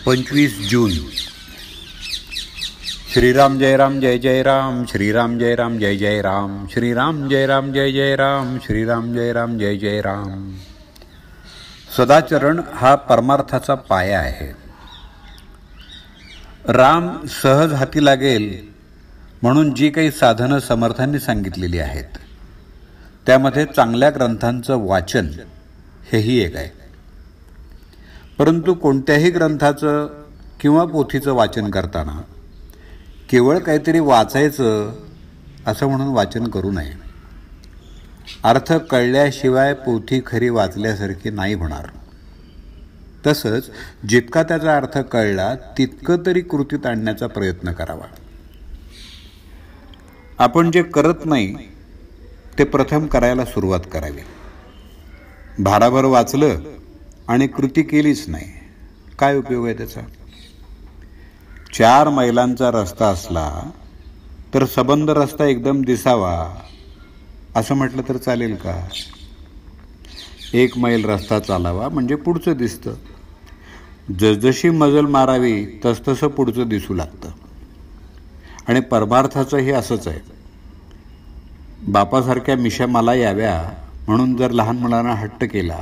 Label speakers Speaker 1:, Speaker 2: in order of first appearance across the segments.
Speaker 1: 25 जून. श्रीराम जय राम जय जय राम, श्रीराम जय राम जय जय राम, श्रीराम जय राम जय जय राम, श्रीराम जय राम जय जय राम. सदाचरण हा परमार्थाचा पाया आहे. राम सहज हाती लागेल म्हणून जी काही साधनं समर्थांनी सांगितलेली आहेत त्यामध्ये चांगल्या ग्रंथांचं वाचन हेही एक आहे. परंतु कोणत्याही ग्रंथाचं किंवा पोथीचं वाचन करताना केवळ काहीतरी वाचायचं असं म्हणून वाचन करू नये. अर्थ कळल्याशिवाय पोथी खरी वाचल्यासारखी नाही होणार. तसंच जितका त्याचा अर्थ कळला तितकं तरी कृतीत आणण्याचा प्रयत्न करावा. आपण जे करत नाही ते प्रथम करायला सुरुवात करावी. भाराभर वाचलं आणि कृती केलीच नाही, काय उपयोग आहे त्याचा? 4 मैलांचा रस्ता असला तर सबंध रस्ता एकदम दिसावा असं म्हटलं तर चालेल का? 1 मैल रस्ता चालावा म्हणजे पुढचं दिसतं. जसजशी मजल मारावी तसतसं पुढचं दिसू लागतं. आणि परमार्थाचंही असंच आहे. बापासारख्या मिशा मला याव्या म्हणून जर लहान मुलांना हट्ट केला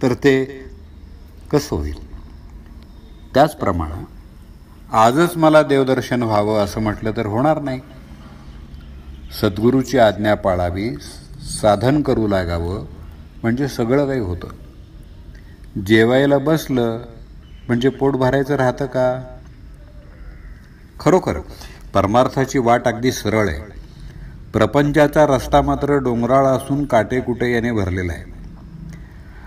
Speaker 1: तर ते कसं होईल? त्याचप्रमाणे आजच मला देवदर्शन व्हावं असं म्हटलं तर होणार नाही. सद्गुरूची आज्ञा पाळावी, साधन करू लागावं म्हणजे सगळं काही होतं. जेवायला बसलं म्हणजे पोट भरायचं राहतं का? खरोखर परमार्थाची वाट अगदी सरळ आहे. प्रपंचाचा रस्ता मात्र डोंगराळ असून काटेकुटे याने भरलेला आहे.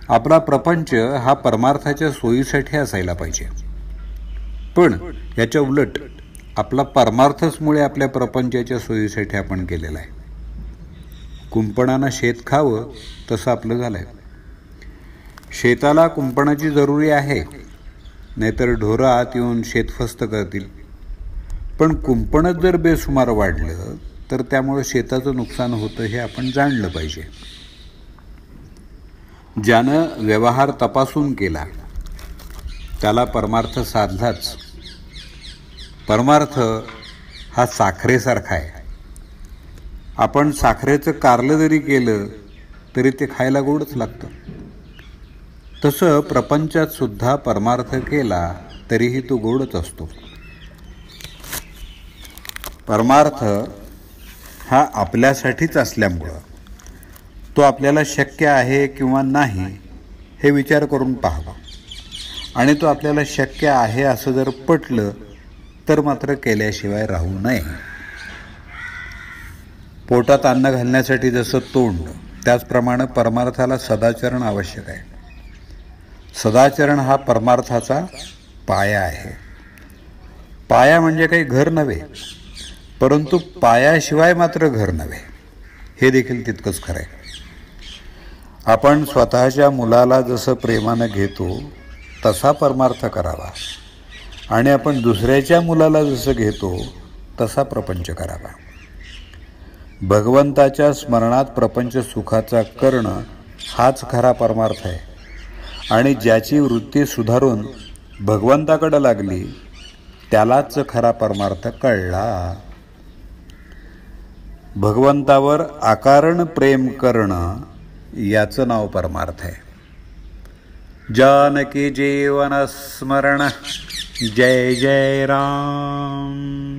Speaker 1: आपला प्रपंच हा परमार्थाच्या सोयीसाठी असायला पाहिजे. पण याच्या उलट आपला परमार्थच मुळे आपल्या प्रपंचाच्या सोयीसाठी आपण केलेला आहे. कुंपणानं शेत खावं तसं आपलं झालंय. शेताला कुंपणाची जरुरी आहे, नाहीतर ढोरं आत येऊन शेतफस्त करतील. पण कुंपणच जर बेसुमार वाढलं तर त्यामुळे शेताचं नुकसान होतं हे आपण जाणलं पाहिजे. ज्यानं व्यवहार तपासून केला त्याला परमार्थ साधलाच. परमार्थ हा साखरेसारखा आहे. आपण साखरेचं कारलं जरी केलं तरी ते खायला गोडच लागतं. तसं प्रपंचात सुद्धा परमार्थ केला तरीही तो गोडच असतो. परमार्थ हा आपल्यासाठीच असल्यामुळं तो आपल्याला शक्य आहे किंवा नाही हे विचार करून पाहावा. आणि तो आपल्याला शक्य आहे असं जर पटलं तर मात्र केल्याशिवाय राहू नये. पोटात अन्न घालण्यासाठी जसं तोंड, त्याचप्रमाणे परमार्थाला सदाचरण आवश्यक आहे. सदाचरण हा परमार्थाचा पाया आहे. पाया म्हणजे काही घर नव्हे, परंतु पायाशिवाय मात्र घर नव्हे हे देखील तितकंच खरं आहे. आपण स्वतःच्या मुलाला जसं प्रेमानं घेतो तसा परमार्थ करावा आणि आपण दुसऱ्याच्या मुलाला जसं घेतो तसा प्रपंच करावा. भगवंताच्या स्मरणात प्रपंच सुखाचा करणं हाच खरा परमार्थ आहे. आणि ज्याची वृत्ती सुधारून भगवंताकडे लागली त्यालाच खरा परमार्थ कळला. भगवंतावर आकारण प्रेम करणं याचं नाव परमार्थ आहे. जानकी जीवन स्मरण, जय जय राम.